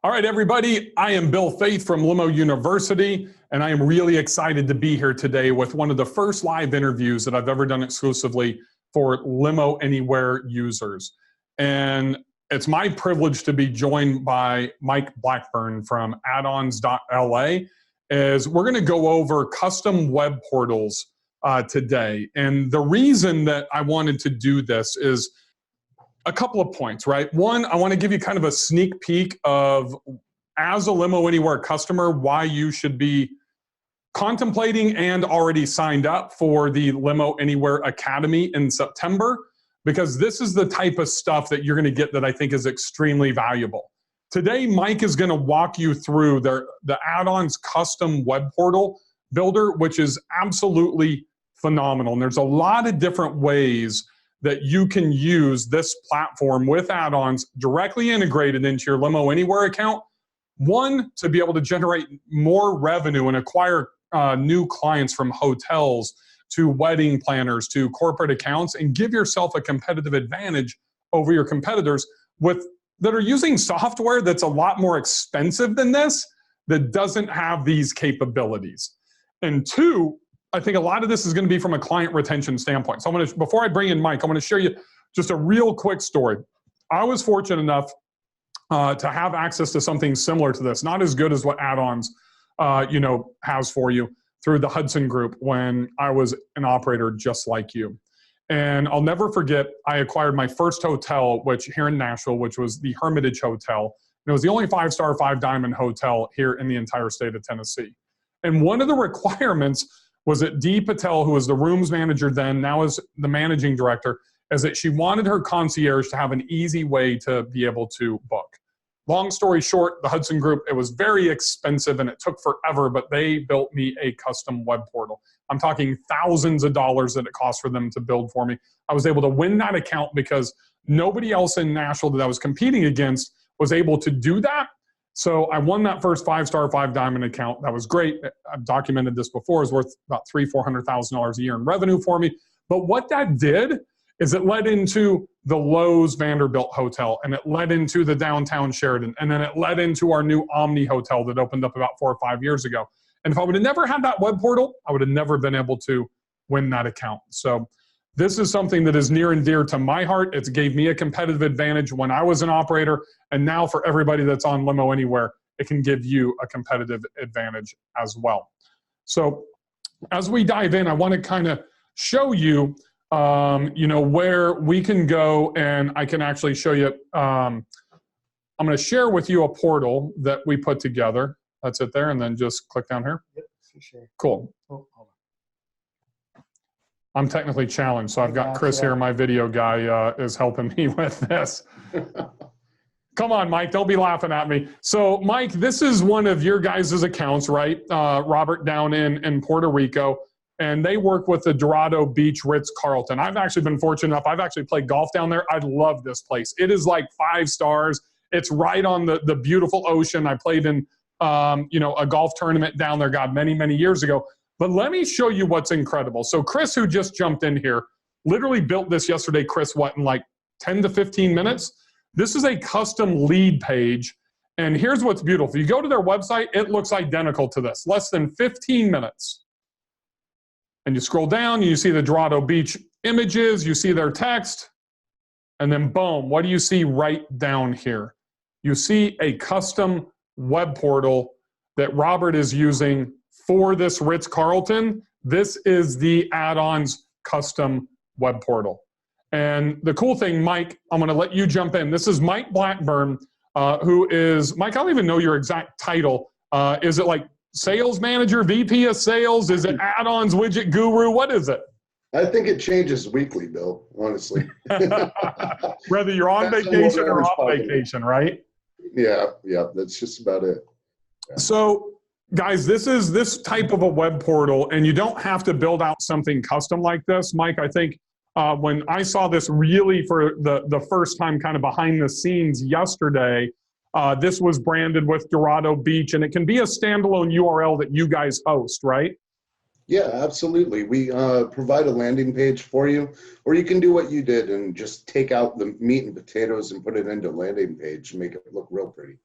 All right, everybody, I am Bill Faeth from Limo University, and I am really excited to be here today with one of the first live interviews that I've ever done exclusively for Limo Anywhere users. And it's my privilege to be joined by Mike Blackburn from AddOns.LA, as we're going to go over custom web portals today. And the reason that I wanted to do this is a couple of points, right? One, I want to give you kind of a sneak peek of, as a Limo Anywhere customer, why you should be contemplating and already signed up for the Limo Anywhere Academy in September, because this is the type of stuff that you're going to get that I think is extremely valuable. Today, Mike is going to walk you through the Add-ons custom web portal builder, which is absolutely phenomenal. And there's a lot of different ways that you can use this platform with add-ons directly integrated into your Limo Anywhere account. One, to be able to generate more revenue and acquire new clients from hotels to wedding planners to corporate accounts, and give yourself a competitive advantage over your competitors that are using software that's a lot more expensive than this, that doesn't have these capabilities. And two, I think a lot of this is going to be from a client retention standpoint. So before I bring in Mike, I'm going to share you just a real quick story. I was fortunate enough to have access to something similar to this, not as good as what Add-ons has for you through the Hudson Group when I was an operator just like you. And I'll never forget, I acquired my first hotel, here in Nashville, which was the Hermitage Hotel. And it was the only 5-star, 5-diamond hotel here in the entire state of Tennessee. And one of the requirements was that Dee Patel, who was the rooms manager then, now is the managing director, is that she wanted her concierge to have an easy way to be able to book. Long story short, the Hudson Group, it was very expensive and it took forever, but they built me a custom web portal. I'm talking thousands of dollars that it cost for them to build for me. I was able to win that account because nobody else in Nashville that I was competing against was able to do that. So I won that first 5-star, 5-diamond account. That was great. I've documented this before. It was worth about $300,000-$400,000 a year in revenue for me. But what that did is it led into the Lowe's Vanderbilt Hotel, and it led into the downtown Sheraton, and then it led into our new Omni Hotel that opened up about 4 or 5 years ago. And if I would have never had that web portal, I would have never been able to win that account. So this is something that is near and dear to my heart. It gave me a competitive advantage when I was an operator, and now for everybody that's on Limo Anywhere, it can give you a competitive advantage as well. So as we dive in, I want to kind of show you, where we can go, and I can actually show you. I'm going to share with you a portal that we put together. That's it there, and then just click down here. Yep, for sure. Cool. Oh, hold on. I'm technically challenged, so I've got Chris here, my video guy, is helping me with this. Come on, Mike, don't be laughing at me. So, Mike, this is one of your guys' accounts, right? Robert down in Puerto Rico, and they work with the Dorado Beach Ritz-Carlton. I've actually been fortunate enough. I've actually played golf down there. I love this place. It is like 5 stars. It's right on the beautiful ocean. I played in, a golf tournament down there, God, many, many years ago. But let me show you what's incredible. So Chris, who just jumped in here, literally built this yesterday. Chris, in like 10 to 15 minutes? This is a custom lead page. And here's what's beautiful. You go to their website, it looks identical to this. Less than 15 minutes. And you scroll down, and you see the Dorado Beach images, you see their text, and then boom, what do you see right down here? You see a custom web portal that Robert is using for this Ritz-Carlton. This is the Add-ons custom web portal. And the cool thing, Mike, I'm going to let you jump in. This is Mike Blackburn, who is, Mike, I don't even know your exact title. Is it like sales manager, VP of sales? Is it Add-ons widget guru? What is it? I think it changes weekly, Bill, honestly. Whether you're on vacation or off vacation, right? Yeah, that's just about it. Yeah. So, guys, this is this type of a web portal, and you don't have to build out something custom like this. Mike, I think when I saw this really for the first time kind of behind the scenes yesterday, this was branded with Dorado Beach, and it can be a standalone URL that you guys host, right? Yeah, absolutely. We provide a landing page for you, or you can do what you did and just take out the meat and potatoes and put it into a landing page and make it look real pretty.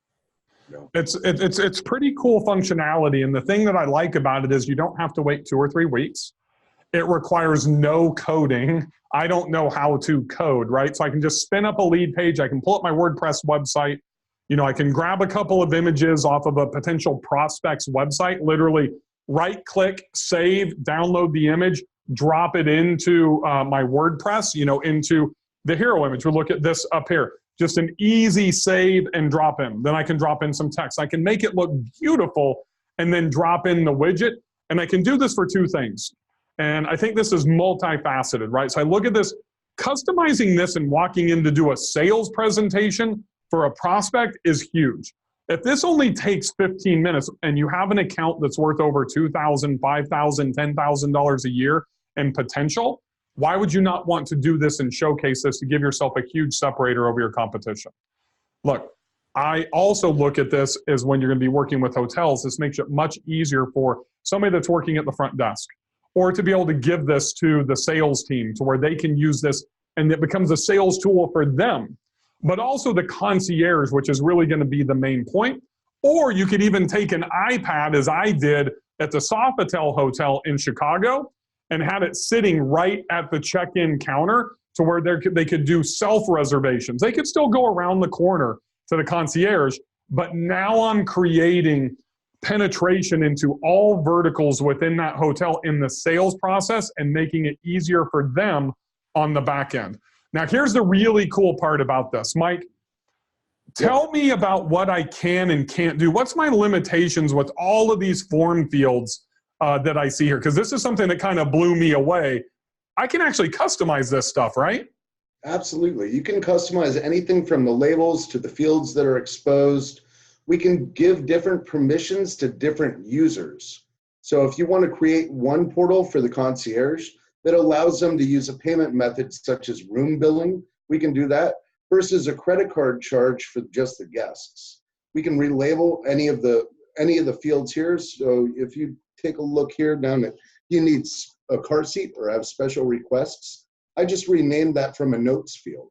No. It's pretty cool functionality. And the thing that I like about it is you don't have to wait 2 or 3 weeks. It requires no coding. I don't know how to code, right? So I can just spin up a lead page. I can pull up my WordPress website. I can grab a couple of images off of a potential prospect's website, literally right click, save, download the image, drop it into my WordPress, into the hero image. We'll look at this up here. Just an easy save and drop in. Then I can drop in some text. I can make it look beautiful and then drop in the widget. And I can do this for 2 things. And I think this is multifaceted, right? So I look at this, customizing this and walking in to do a sales presentation for a prospect is huge. If this only takes 15 minutes and you have an account that's worth over $2,000, $5,000, $10,000 a year in potential, why would you not want to do this and showcase this to give yourself a huge separator over your competition? Look, I also look at this as when you're going to be working with hotels, this makes it much easier for somebody that's working at the front desk, or to be able to give this to the sales team to where they can use this and it becomes a sales tool for them, but also the concierge, which is really going to be the main point. Or you could even take an iPad, as I did at the Sofitel Hotel in Chicago, and had it sitting right at the check-in counter to where they could do self-reservations. They could still go around the corner to the concierge, but now I'm creating penetration into all verticals within that hotel in the sales process and making it easier for them on the back end. Now, here's the really cool part about this. Mike, tell me about what I can and can't do. What's my limitations with all of these form fields that I see here? Because this is something that kind of blew me away. I can actually customize this stuff, right? Absolutely. You can customize anything from the labels to the fields that are exposed. We can give different permissions to different users. So if you want to create one portal for the concierge that allows them to use a payment method such as room billing, we can do that, versus a credit card charge for just the guests. We can relabel any of the fields here. So if you take a look here down at you need a car seat or have special requests, I just renamed that from a notes field,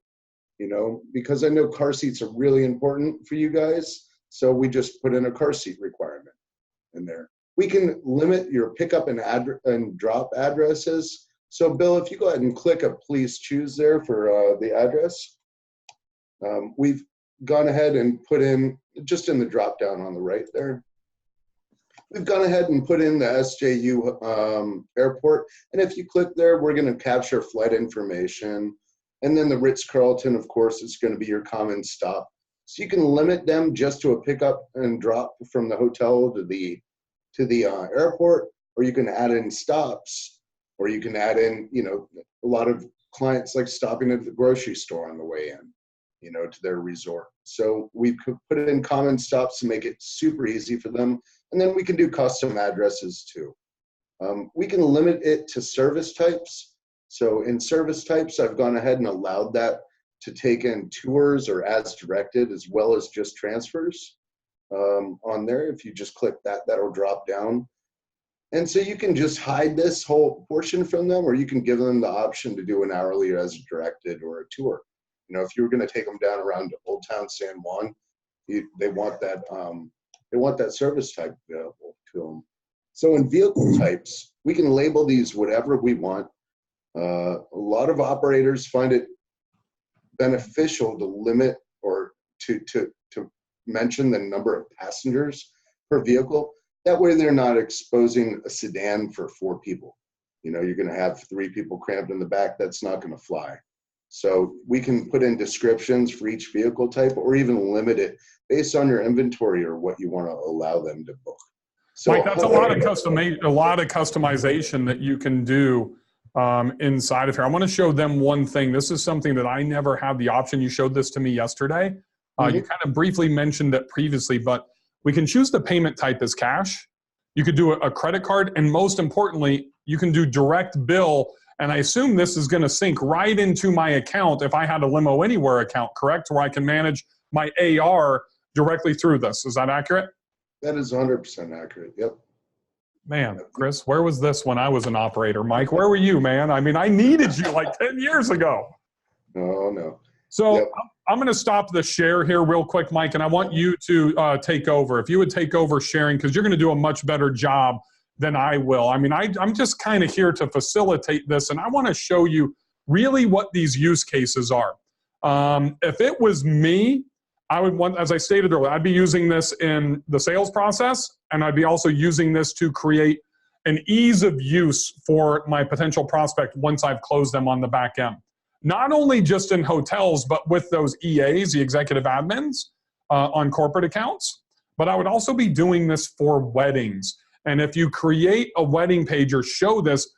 because I know car seats are really important for you guys. So we just put in a car seat requirement in there. We can limit your pickup and drop addresses. So Bill, if you go ahead and click a please choose there for the address, we've gone ahead and put in, just in the drop down on the right there, we've gone ahead and put in the SJU airport. And if you click there, we're going to capture flight information. And then the Ritz-Carlton, of course, is going to be your common stop. So you can limit them just to a pickup and drop from the hotel to the airport, or you can add in stops, or you can add in, a lot of clients like stopping at the grocery store on the way in, to their resort. So we could put in common stops to make it super easy for them. And then we can do custom addresses too. We can limit it to service types. So in service types, I've gone ahead and allowed that to take in tours or as directed, as well as just transfers on there. If you just click that, that'll drop down. And so you can just hide this whole portion from them, or you can give them the option to do an hourly or as directed or a tour. If you were going to take them down around to Old Town San Juan, they want that service type available to them. So in vehicle types, we can label these whatever we want. A lot of operators find it beneficial to limit or to mention the number of passengers per vehicle. That way they're not exposing a sedan for 4 people. You're going to have 3 people cramped in the back. That's not going to fly. So we can put in descriptions for each vehicle type, or even limit it based on your inventory or what you want to allow them to book. So Mike, that's a lot of customization that you can do inside of here. I want to show them one thing. This is something that I never had the option. You showed this to me yesterday. You kind of briefly mentioned it previously, but we can choose the payment type as cash. You could do a credit card, and most importantly, you can do direct bill. And I assume this is going to sync right into my account if I had a Limo Anywhere account, correct? Where I can manage my AR directly through this. Is that accurate? That is 100% accurate. Yep. Man, Chris, where was this when I was an operator? Mike, where were you, man? I mean, I needed you like 10 years ago. No. So Yep. I'm going to stop the share here real quick, Mike, and I want you to take over. If you would take over sharing, because you're going to do a much better job than I will. I mean, I'm just kind of here to facilitate this, and I want to show you really what these use cases are. If it was me, I would want, as I stated earlier, I'd be using this in the sales process, and I'd be also using this to create an ease of use for my potential prospect once I've closed them on the back end. Not only just in hotels, but with those EAs, the executive admins on corporate accounts, but I would also be doing this for weddings. And if you create a wedding page or show this,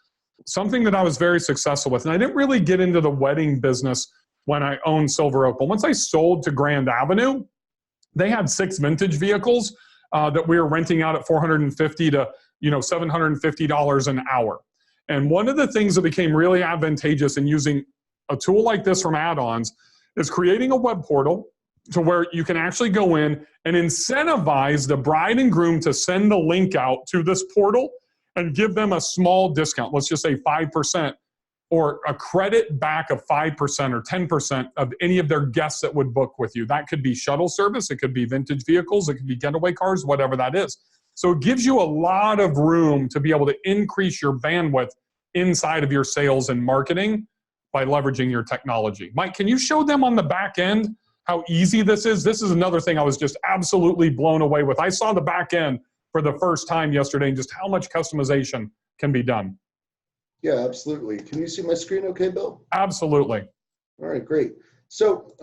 something that I was very successful with, and I didn't really get into the wedding business when I owned Silver Oak, but once I sold to Grand Avenue, they had 6 vintage vehicles that we were renting out at $450 to $750 an hour. And one of the things that became really advantageous in using a tool like this from Add-ons is creating a web portal to where you can actually go in and incentivize the bride and groom to send the link out to this portal and give them a small discount. Let's just say 5% or a credit back of 5% or 10% of any of their guests that would book with you. That could be shuttle service. It could be vintage vehicles. It could be getaway cars, whatever that is. So it gives you a lot of room to be able to increase your bandwidth inside of your sales and marketing by leveraging your technology. Mike, can you show them on the back end how easy this is? This is another thing I was just absolutely blown away with. I saw the back end for the first time yesterday and just how much customization can be done. Yeah, absolutely. Can you see my screen okay, Bill? Absolutely. All right, great. So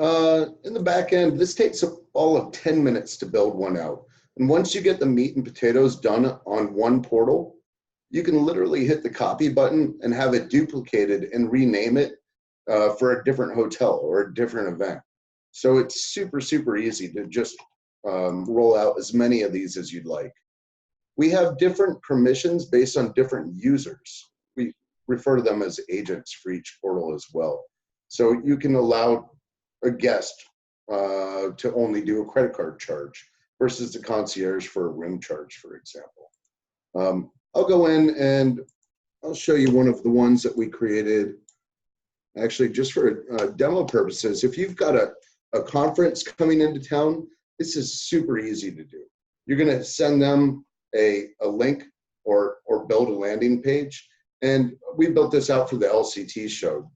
in the back end, this takes all of 10 minutes to build one out. And once you get the meat and potatoes done on one portal, you can literally hit the copy button and have it duplicated and rename it for a different hotel or a different event. So it's super, super easy to just roll out as many of these as you'd like. We have different permissions based on different users. We refer to them as agents for each portal as well. So you can allow a guest to only do a credit card charge versus the concierge for a room charge, for example. I'll go in and I'll show you one of the ones that we created actually just for demo purposes. If you've got a conference coming into town, this is super easy to do. You're going to send them a link or build a landing page. And we built this out for the LCT show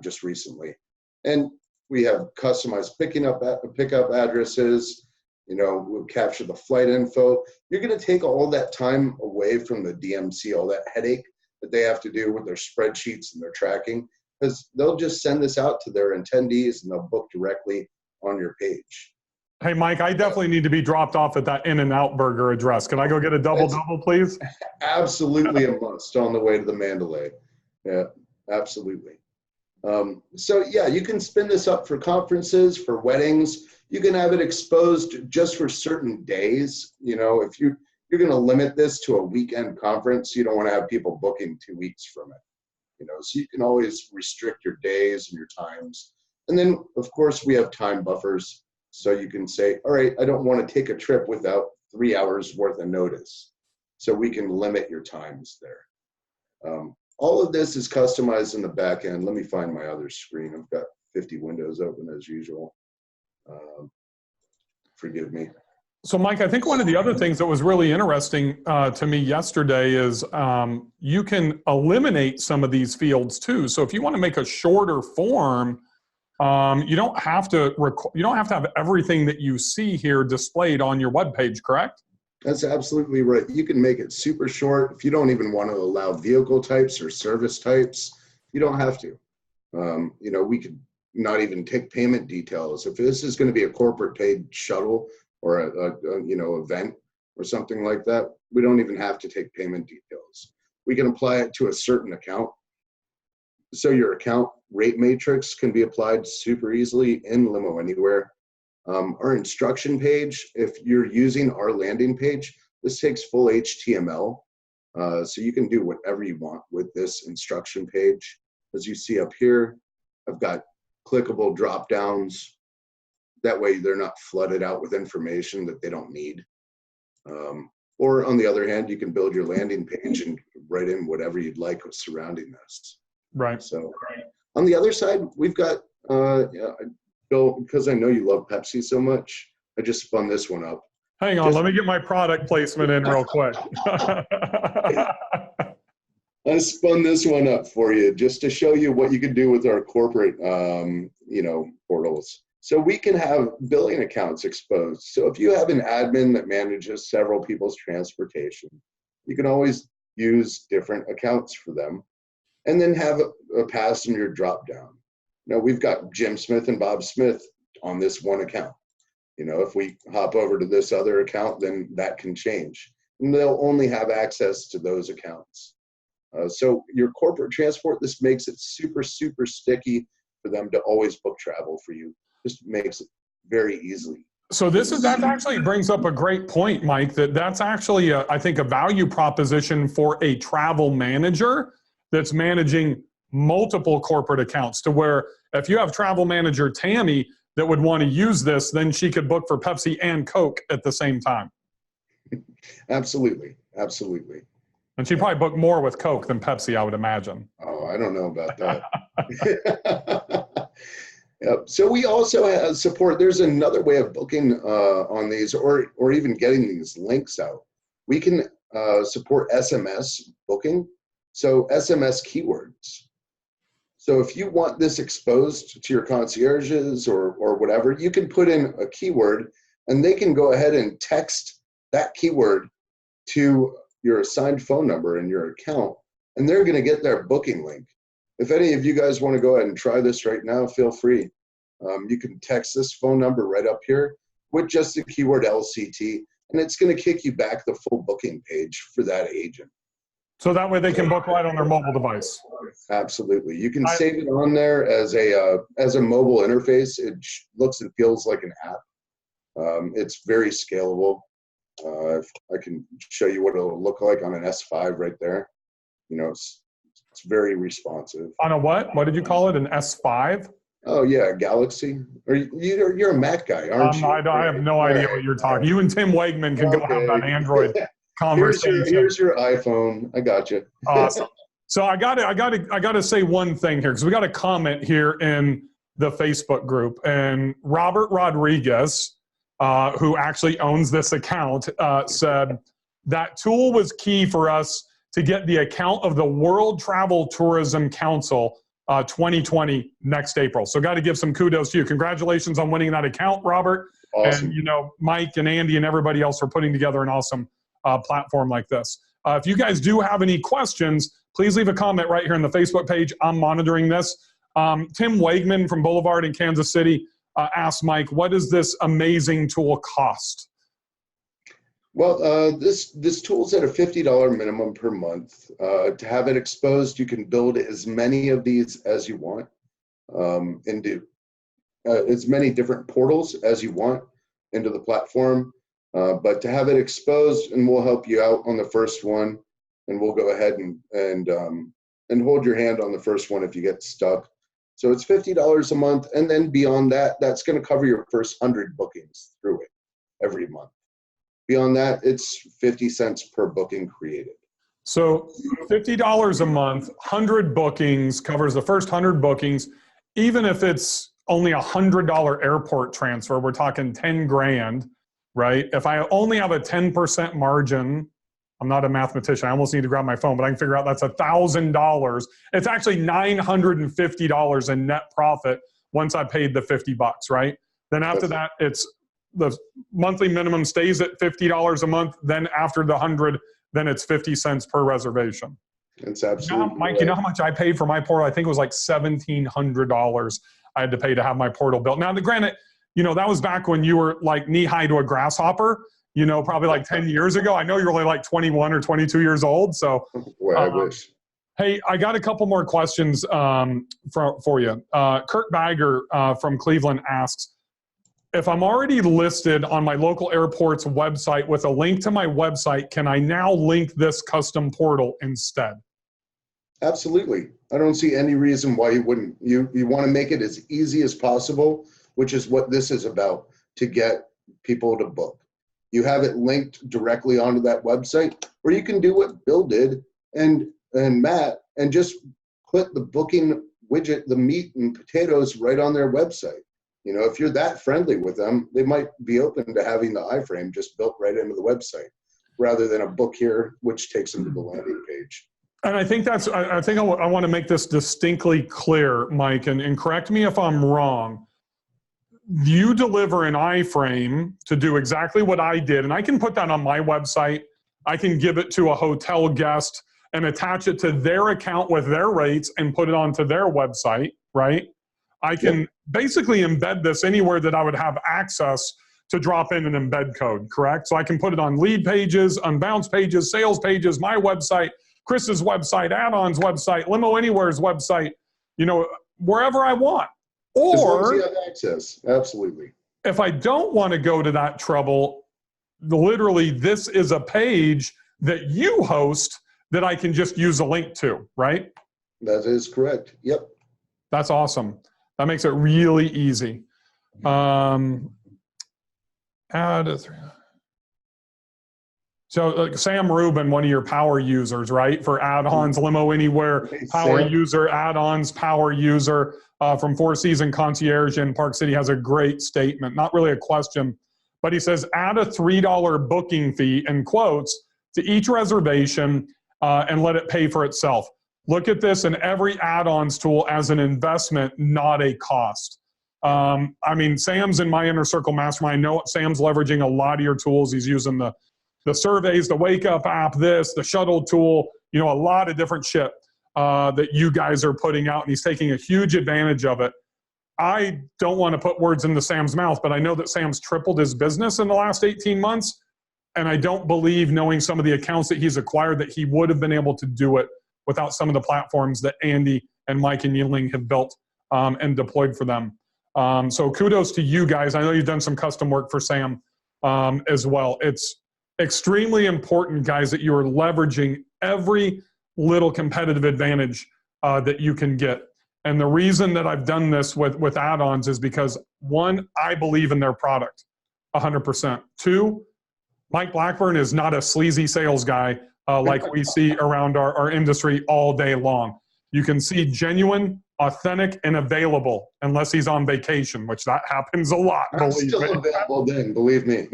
just recently. And we have customized pickup addresses. We'll capture the flight info. You're going to take all that time away from the DMC, all that headache that they have to do with their spreadsheets and their tracking, because they'll just send this out to their attendees and they'll book directly on your page. Hey, Mike, I definitely need to be dropped off at that In-N-Out Burger address. Can I go get a double-double, please? Absolutely a must on the way to the Mandalay. Yeah, absolutely. So yeah, you can spin this up for conferences, for weddings. You can have it exposed just for certain days. If you're going to limit this to a weekend conference, you don't want to have people booking 2 weeks from it. So you can always restrict your days and your times. And then, of course, we have time buffers. So you can say, all right, I don't want to take a trip without 3 hours worth of notice. So we can limit your times there. All of this is customized in the back end. Let me find my other screen. I've got 50 windows open as usual. Forgive me. So, Mike, I think one of the other things that was really interesting to me yesterday is you can eliminate some of these fields too. So if you want to make a shorter form, you don't have to have everything that you see here displayed on your web page, correct? That's absolutely right. You can make it super short. If you don't even want to allow vehicle types or service types, you don't have to. We could not even take payment details. If this is going to be a corporate paid shuttle or a event or something like that, we don't even have to take payment details. We can apply it to a certain account. So your account rate matrix can be applied super easily in Limo Anywhere. Our instruction page, if you're using our landing page, this takes full HTML. So you can do whatever you want with this instruction page. As you see up here, I've got clickable drop downs. That way they're not flooded out with information that they don't need. Or on the other hand, you can build your landing page and write in whatever you'd like surrounding this. Right. So on the other side, we've got Yeah, Bill, because I know you love Pepsi so much, I just spun this one up. Hang on, let me get my product placement in real quick. I spun this one up for you just to show you what you can do with our corporate, portals. So we can have billing accounts exposed. So if you have an admin that manages several people's transportation, you can always use different accounts for them, and then have a passenger drop down. Now we've got Jim Smith and Bob Smith on this one account. If we hop over to this other account, then that can change. And they'll only have access to those accounts. So your corporate transport, this makes it super, super sticky for them to always book travel for you. Just makes it very easy. So that actually brings up a great point, Mike, that's actually, I think, a value proposition for a travel manager that's managing multiple corporate accounts, to where if you have travel manager Tammy that would want to use this, then she could book for Pepsi and Coke at the same time. Absolutely. Absolutely. And she'd probably book more with Coke than Pepsi, I would imagine. Oh, I don't know about that. Yep. So we also have support. There's another way of booking on these, or even getting these links out. We can support SMS booking. So SMS keywords. So if you want this exposed to your concierges or whatever, you can put in a keyword, and they can go ahead and text that keyword to your assigned phone number in your account, and they're going to get their booking link. If any of you guys want to go ahead and try this right now, feel free. You can text this phone number right up here with just the keyword LCT, and it's going to kick you back the full booking page for that agent. So that way they can book right on their mobile device. Absolutely. You can save it on there as a mobile interface. It looks and feels like an app. It's very scalable. If I can show you what it'll look like on an S5 right there. It's very responsive. On a what? What did you call it? An S5? Oh yeah, Galaxy. Or you're a Mac guy, aren't you? I have no idea what you're talking. You and Tim Wegman can go have that Android conversation. Here's your iPhone. I got you. Awesome. So I gotta say one thing here, because we got a comment here in the Facebook group, and Robert Rodriguez, who actually owns this account, said that tool was key for us to get the account of the World Travel Tourism Council 2020 next April. So got to give some kudos to you. Congratulations on winning that account, Robert. Awesome. And Mike and Andy and everybody else for putting together an awesome platform like this. If you guys do have any questions, please leave a comment right here on the Facebook page. I'm monitoring this. Tim Wegman from Boulevard in Kansas City asked Mike, what does this amazing tool cost? Well, this tool's at a $50 minimum per month. To have it exposed, you can build as many of these as you want, and do as many different portals as you want into the platform. But to have it exposed, and we'll help you out on the first one, and we'll go ahead and hold your hand on the first one if you get stuck. So it's $50 a month, and then beyond that, that's going to cover your first 100 bookings through it every month. Beyond that, it's 50 cents per booking created. So $50 a month, 100 bookings, covers the first 100 bookings. Even if it's only $100 airport transfer, we're talking 10 grand, right? If I only have a 10% margin, I'm not a mathematician, I almost need to grab my phone, but I can figure out that's $1,000. It's actually $950 in net profit once I paid the 50 bucks, right? Then after that, it's the monthly minimum stays at $50 a month. Then after the 100, then it's 50 cents per reservation. It's absolutely Mike, right. You know how much I paid for my portal? I think it was like $1,700 I had to pay to have my portal built. Now, granted, that was back when you were like knee high to a grasshopper, probably like 10 years ago. I know you're only like 21 or 22 years old. So Boy, I wish. Hey, I got a couple more questions for you. Kurt Bagger from Cleveland asks, if I'm already listed on my local airport's website with a link to my website, can I now link this custom portal instead? Absolutely. I don't see any reason why you wouldn't. You want to make it as easy as possible, which is what this is about, to get people to book. You have it linked directly onto that website, or you can do what Bill did and Matt, and just put the booking widget the meat and potatoes right on their website. You know, if you're that friendly with them, they might be open to having the iframe just built right into the website rather than a book here, which takes them to the landing page. And I think that's, I think I want to make this distinctly clear, Mike, and correct me if I'm wrong. You deliver an iframe to do exactly what I did, and I can put that on my website. I can give it to a hotel guest and attach it to their account with their rates and put it onto their website, right? I can basically embed this anywhere that I would have access to drop in an embed code, correct? So I can put it on lead pages, unbounce pages, sales pages, my website, Chris's website, Add-ons website, Limo Anywhere's website, you know, wherever I want. Or as long as you have access, absolutely. If I don't want to go to that trouble, literally this is a page that you host that I can just use a link to, right? That is correct. Yep. That's awesome. That makes it really easy. Add a three. So Sam Rubin, one of your power users, right? For add-ons, Limo Anywhere, power user, add-ons, power user from Four Seasons Concierge in Park City has a great statement. Not really a question, but he says, add a $3 booking fee, in quotes, to each reservation and let it pay for itself. Look at this in every add-ons tool as an investment, not a cost. I mean, Sam's in my Inner Circle Mastermind. I know Sam's leveraging a lot of your tools. He's using the surveys, the Wake Up app, the shuttle tool, you know, a lot of different shit that you guys are putting out, and he's taking a huge advantage of it. I don't want to put words into Sam's mouth, but I know that Sam's tripled his business in the last 18 months, and I don't believe, knowing some of the accounts that he's acquired, that he would have been able to do it without some of the platforms that Andy and Mike and Yingling have built and deployed for them. So kudos to you guys. I know you've done some custom work for Sam as well. It's extremely important, guys, that you are leveraging every little competitive advantage that you can get. And the reason that I've done this with add-ons is because, one, I believe in their product 100%. Two, Mike Blackburn is not a sleazy sales guy like we see around our industry all day long. You can see genuine, authentic, and available, unless he's on vacation, which that happens a lot. I'm still available then, believe me.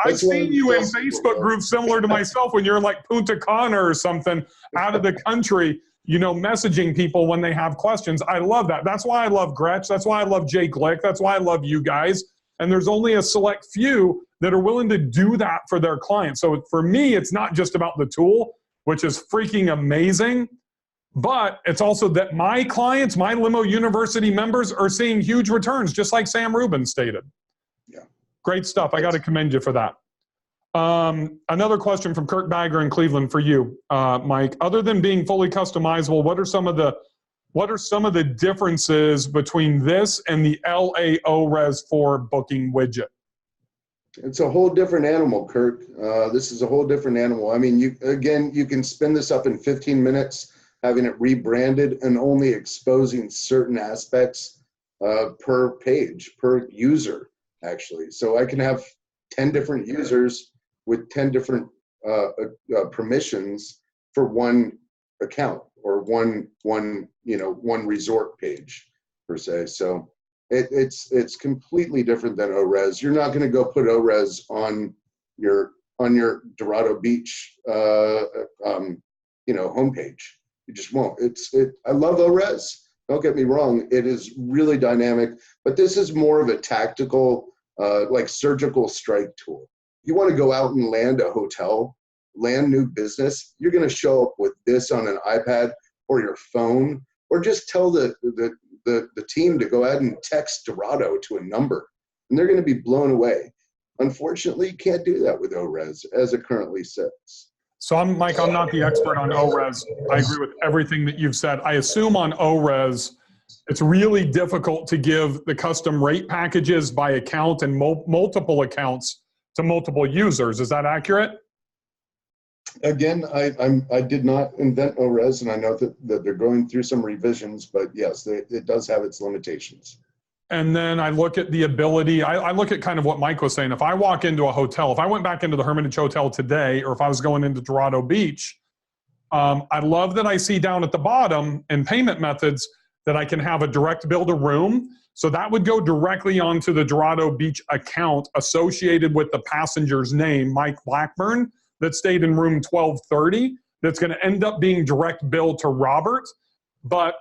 I've seen you in Facebook groups similar to myself when you're in like Punta Cana or something out of the country, you know, messaging people when they have questions. I love that. That's why I love Gretsch. That's why I love Jake Glick. That's why I love you guys. And there's only a select few that are willing to do that for their clients. So for me, it's not just about the tool, which is freaking amazing, but it's also that my clients, my Limo University members, are seeing huge returns, just like Sam Rubin stated. Yeah. Great stuff. I got to commend you for that. Another question from Kurt Bagger in Cleveland for you, Mike. Other than being fully customizable, what are some of the differences between this and the LA ORES 4 booking widget? It's a whole different animal, Kurt. This is a whole different animal. I mean, you can spin this up in 15 minutes, having it rebranded and only exposing certain aspects per page, per user, actually. So I can have 10 different users with 10 different permissions for one account or one resort page per se. So it's completely different than ORES. You're not going to go put ORES on your Dorado Beach homepage. You just won't. I love ORES. Don't get me wrong. It is really dynamic, but this is more of a tactical, like surgical strike tool. You want to go out and land a hotel, land new business, you're going to show up with this on an iPad or your phone, or just tell the team to go ahead and text Dorado to a number, and they're going to be blown away. Unfortunately, you can't do that with ORES as it currently sits. So Mike, I'm not the expert on ORES. I agree with everything that you've said. I assume on ORES, it's really difficult to give the custom rate packages by account and multiple accounts to multiple users. Is that accurate? Again, I did not invent ORES, and I know that they're going through some revisions, but yes, it does have its limitations. And then I look at the ability, I look at kind of what Mike was saying. If I walk into a hotel, if I went back into the Hermitage Hotel today, or if I was going into Dorado Beach, I love that I see down at the bottom in payment methods that I can have a direct bill to room. So that would go directly onto the Dorado Beach account associated with the passenger's name, Mike Blackburn, that stayed in room 1230. That's going to end up being direct bill to Robert.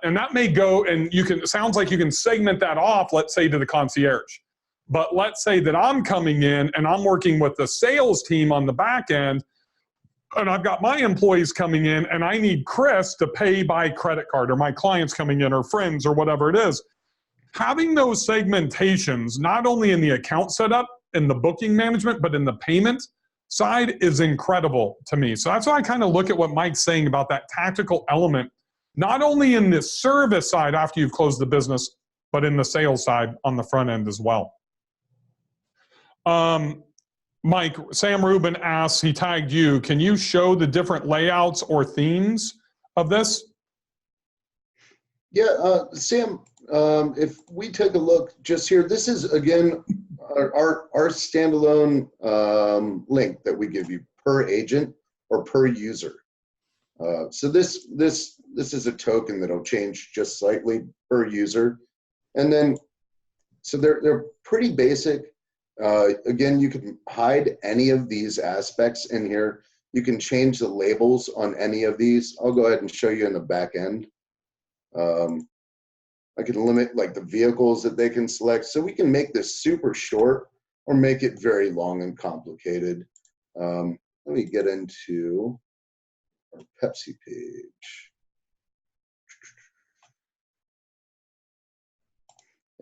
And that may go, and it sounds like you can segment that off, let's say to the concierge. But let's say that I'm coming in and I'm working with the sales team on the back end, and I've got my employees coming in and I need Chris to pay by credit card, or my clients coming in, or friends, or whatever it is. Having those segmentations, not only in the account setup, in the booking management, but in the payment side is incredible to me. So that's why I kind of look at what Mike's saying about that tactical element, not only in the service side after you've closed the business, but in the sales side on the front end as well. Mike, Sam Rubin asks, he tagged you, can you show the different layouts or themes of this? Yeah, Sam, if we take a look just here, this is, again, our standalone link that we give you per agent or per user. So this is a token that'll change just slightly per user. And then, so they're pretty basic. Again, you can hide any of these aspects in here. You can change the labels on any of these. I'll go ahead and show you in the back end. I can limit like the vehicles that they can select. So we can make this super short or make it very long and complicated. Let me get into our Pepsi page.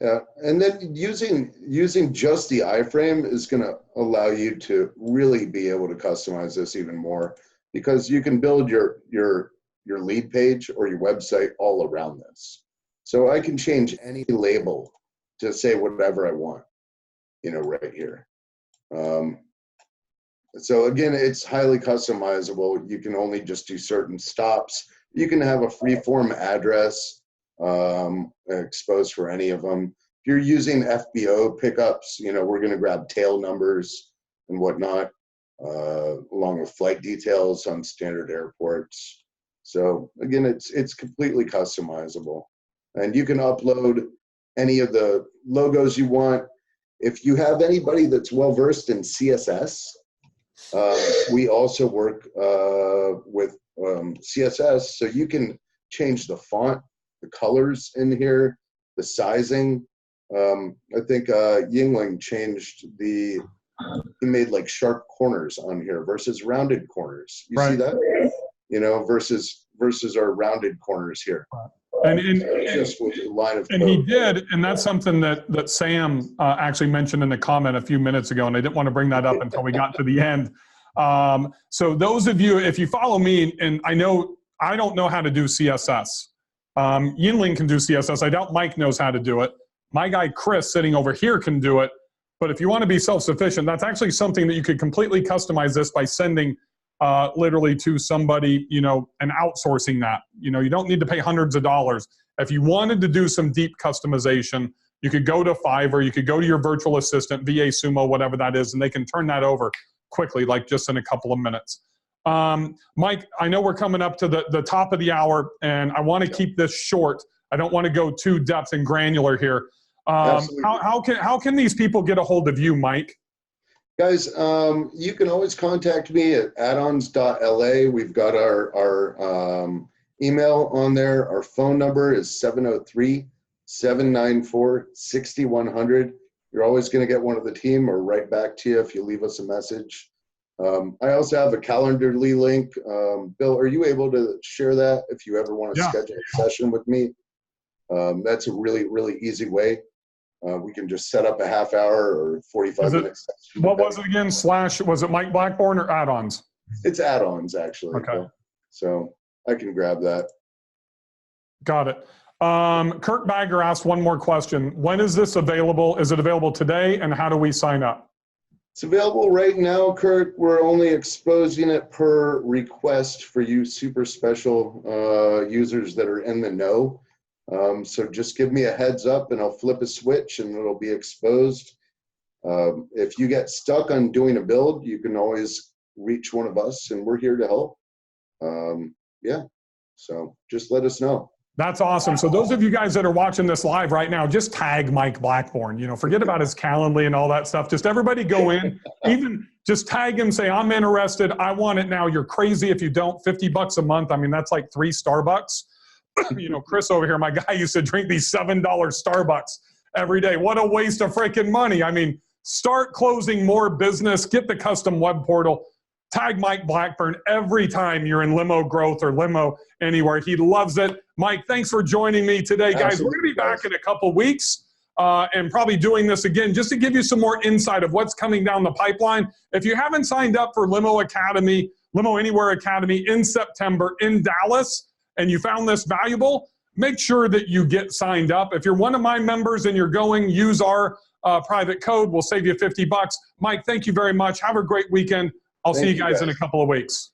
Yeah, and then using just the iframe is going to allow you to really be able to customize this even more, because you can build your lead page or your website all around this. So I can change any label to say whatever I want, right here. So again, it's highly customizable. You can only just do certain stops. You can have a free-form address exposed for any of them. If you're using FBO pickups, we're going to grab tail numbers and whatnot, along with flight details on standard airports. So again, it's completely customizable, and you can upload any of the logos you want. If you have anybody that's well versed in CSS, we also work with CSS, so you can change the font, the colors in here, the sizing. I think Yingling changed he made like sharp corners on here versus rounded corners. You see that? Versus our rounded corners here. And just with the line of code. And he did, and that's something that Sam actually mentioned in the comment a few minutes ago, and I didn't want to bring that up until we got to the end. So those of you, if you follow me, and I don't know how to do CSS. Yinling can do CSS. I doubt Mike knows how to do it. My guy Chris sitting over here can do it. But if you want to be self-sufficient, that's actually something that you could completely customize this by sending literally to somebody, and outsourcing that. You don't need to pay hundreds of dollars. If you wanted to do some deep customization, you could go to Fiverr, you could go to your virtual assistant, VA Sumo, whatever that is, and they can turn that over quickly, like just in a couple of minutes. Mike, I know we're coming up to the top of the hour, and I want to keep this short. I don't want to go too depth and granular here. How can these people get a hold of you, Mike? Guys, you can always contact me at AddOns.LA. We've got our email on there. Our phone number is 703-794-6100. You're always going to get one of the team or right back to you if you leave us a message. I also have a Calendly link. Bill, are you able to share that if you ever want to schedule a session with me? That's a really, really easy way. We can just set up a half hour or 45 minutes. What was it again? Was it Mike Blackburn or Add-ons? It's Add-ons, actually. Okay. So I can grab that. Got it. Kirk Bagger asked one more question. When is this available? Is it available today, and how do we sign up? It's available right now, Kirk. We're only exposing it per request for you super special users that are in the know. So just give me a heads up and I'll flip a switch and it'll be exposed. If you get stuck on doing a build, you can always reach one of us and we're here to help. So just let us know. That's awesome. So those of you guys that are watching this live right now, just tag Mike Blackburn. You know, forget about his Calendly and all that stuff. Just everybody go in, even just tag him, say, I'm interested. I want it now. You're crazy if you don't. $50 a month. I mean, that's like 3 Starbucks. You know, Chris over here, my guy, used to drink these $7 Starbucks every day. What a waste of freaking money. I mean, start closing more business, get the custom web portal. Tag Mike Blackburn every time you're in Limo Growth or Limo Anywhere. He loves it. Mike, thanks for joining me today, guys. Absolutely. We're going to be back in a couple weeks and probably doing this again just to give you some more insight of what's coming down the pipeline. If you haven't signed up for Limo Academy, Limo Anywhere Academy in September in Dallas, and you found this valuable, make sure that you get signed up. If you're one of my members and you're going, use our private code. We'll save you $50. Mike, thank you very much. Have a great weekend. I'll see you guys in a couple of weeks.